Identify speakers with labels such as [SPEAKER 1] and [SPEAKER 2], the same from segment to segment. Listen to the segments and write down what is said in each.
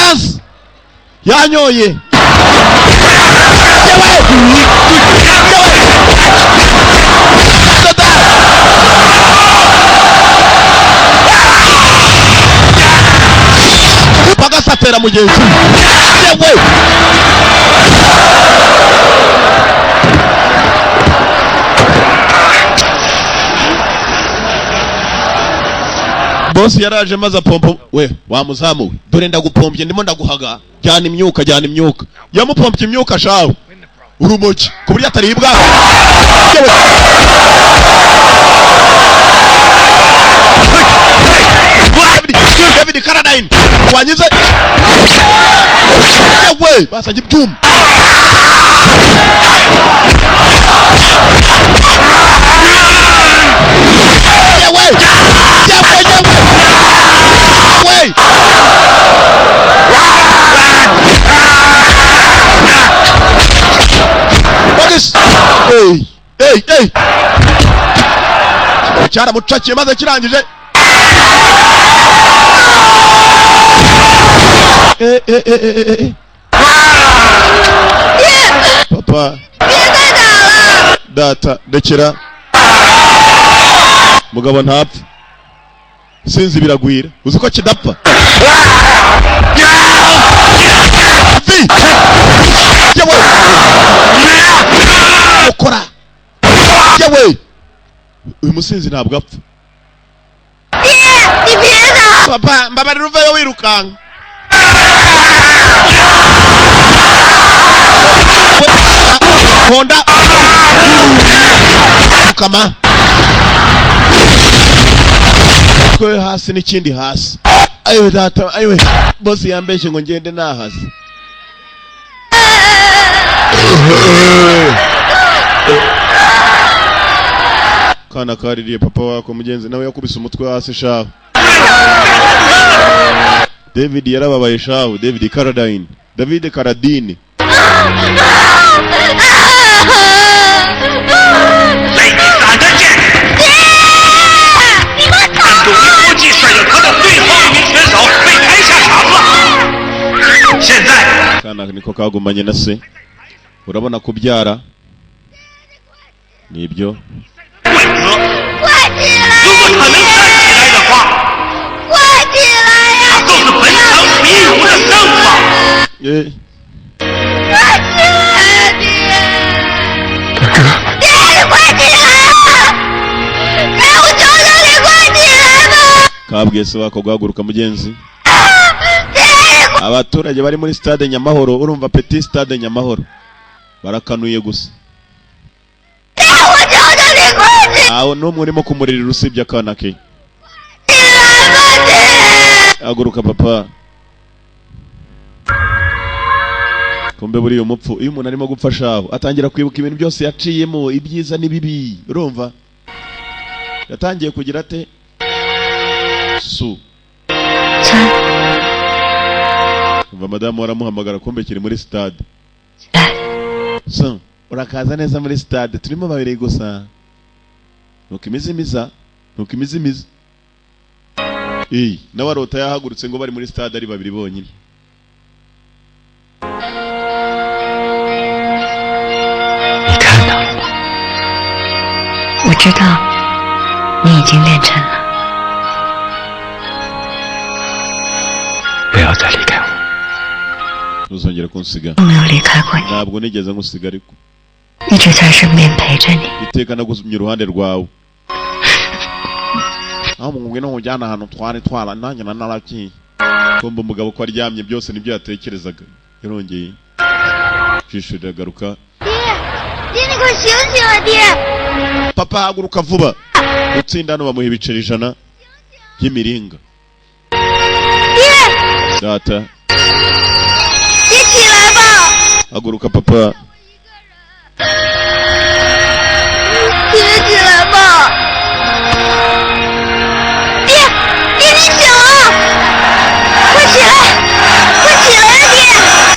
[SPEAKER 1] Ambulance yanyoye. Bagasatera mugenzi. Yewe. Boss yaraje maza pompo we wamuzamuwe dore ndagupombye ndimo ndaguhaga cyane imyuka yamupompye imyuka shawe urumoki kuburyo ataribwa David Carradine wanyize yewe basanje ibyuma Hey. Cyara mucakiye maze kirangije. Papa. Data dekera. Mugabo ntapfa. Sinzi biragwira. Uzi ko kidapfa. Ukora. Yewe. Uyu musinzi ntabwo apfa. Papa, mbabari ruvayo wirukanga. Honda. Kama. Kwe hasi n'ikindi hasi. Ayo data, ayo. Boss yambeshe ngo ngende nahasi. Kana kaririye papa wako mugenzi nawe yakubise umutwe hasi shaho. David yarababaye shaho. David Carradine. David Carradine. Kana niko kagumanye na se. Urabona kubyara nibyo. Kabwese wako guhaguruka mugenzi. Abaturage bari muri stade Nyamahoro urumva Petit Stade Nyamahoro barakanuye gusa. Aho no murimo kumurira usibye akana ke. Aguruka papa. Kumbe buri umupfu iyo umuntu arimo gupfasha aho atangira kwibuka ibintu byose yaciyemo ibyiza nibibi urumva. Yatangiye kugira ate su. Umva madamu waramuhamagara kumbe kiri muri stade. So urakaza neza muri stade turimo babiri gusa. Nukimizimiza. Nawe arota yahagurutse ngo bari muri stade ari babiri bonyine.
[SPEAKER 2] 你看到了吗？我知道你已经练成了。不要再离开我。
[SPEAKER 1] Ntuzongere kunsiga.
[SPEAKER 2] 我没有离开过你。
[SPEAKER 1] Ntabwo nigeze ngusiga ariko.
[SPEAKER 2] 一直在身边陪着你。
[SPEAKER 1] Iteka nagusumye uruhande rwawe. Aho mungwino nkujyana ahantu twara nanjye naraki. Kumba umugabo ko aryamye byose nibyo yatekerezaga. Yarongeye. Jisho iragaruka. Papa haguruka vuba. Utsinda no bamuha ibiceri 100 y'imiringa. Data. Haguruka papa.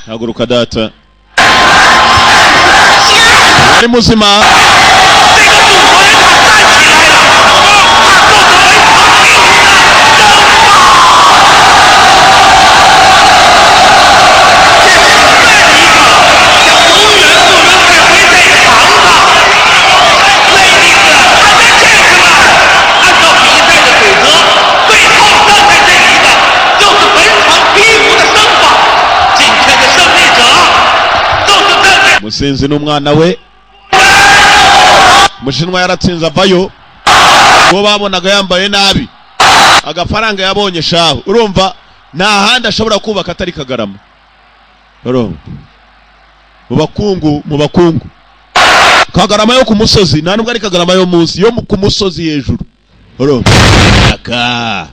[SPEAKER 1] Haguruka data. Ari muzima. umusinzi n'umwana we. Umushinwa yaratsinze avayo uwo babonaga yambaye nabi, agafaranga yabonye shaho. Urumva nta handi ashobora kubaka atari Kagarama. Urumva mu bakungu Kagarama yo ku musozi, nta nubwo ari Kagarama yo munsi, yo ku musozi hejuru. Urumva aka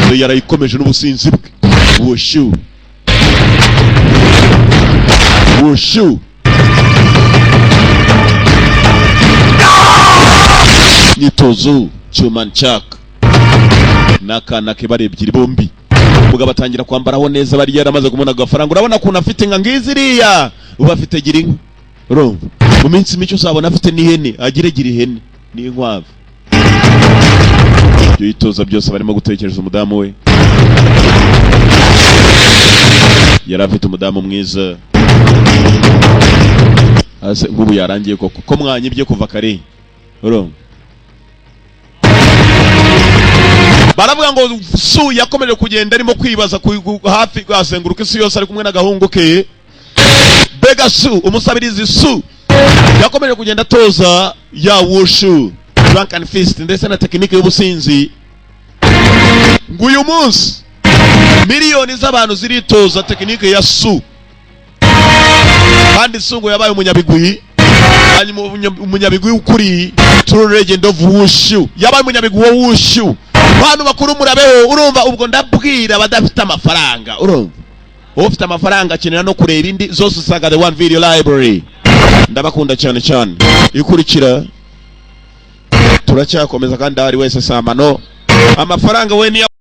[SPEAKER 1] zo yarayikomeje n'ubusinzi bwe. Wushu Nitozo Chumanchak n'akana ke barebye bombi. Ubwo batangira kwambaraho neza, bari yaramaze kumona agafaranga. Urabona ko afite inka ngiziriya, uba afite gira inka. Urumva mu minsi micyo uzabona afite n'ihene, agire gira ihene n'inkwavu. Ibyo yitoza byose barimo gutekereza umudamu we. Yari afite umudamu mwiza, ase ngubu yarangiye ko mwanyibye kuva kare. Urumva baravuga ngo Su yakomeje kugenda arimo kwibaza hafi gasenguruka isi yose ari kumwe n'agahungu ke. Bega Su, umusabirizi Su yakomeje kugenda toza ya Wushu, Drunken Fist ndetse na tekinike y'ubusinzi. Nguyu munsi miliyoni z'abantu ziritoza tekinike ya Su, kandi Su ngo yabaye umunyabigwi. Hanyuma umunyabigwi ukuri, True Legend of Wushu, yabaye umunyabigwi wa Wushu. Bantu bakuru murabeho. Urumva ubwo ndabwira badafite amafaranga. Urumva ufite amafaranga akenera no kureba indi zose usanga The One Video Library. Ndabakunda cyane cyane. Ikurikira turacyakomeza kandi ari wese samano amafaranga we ni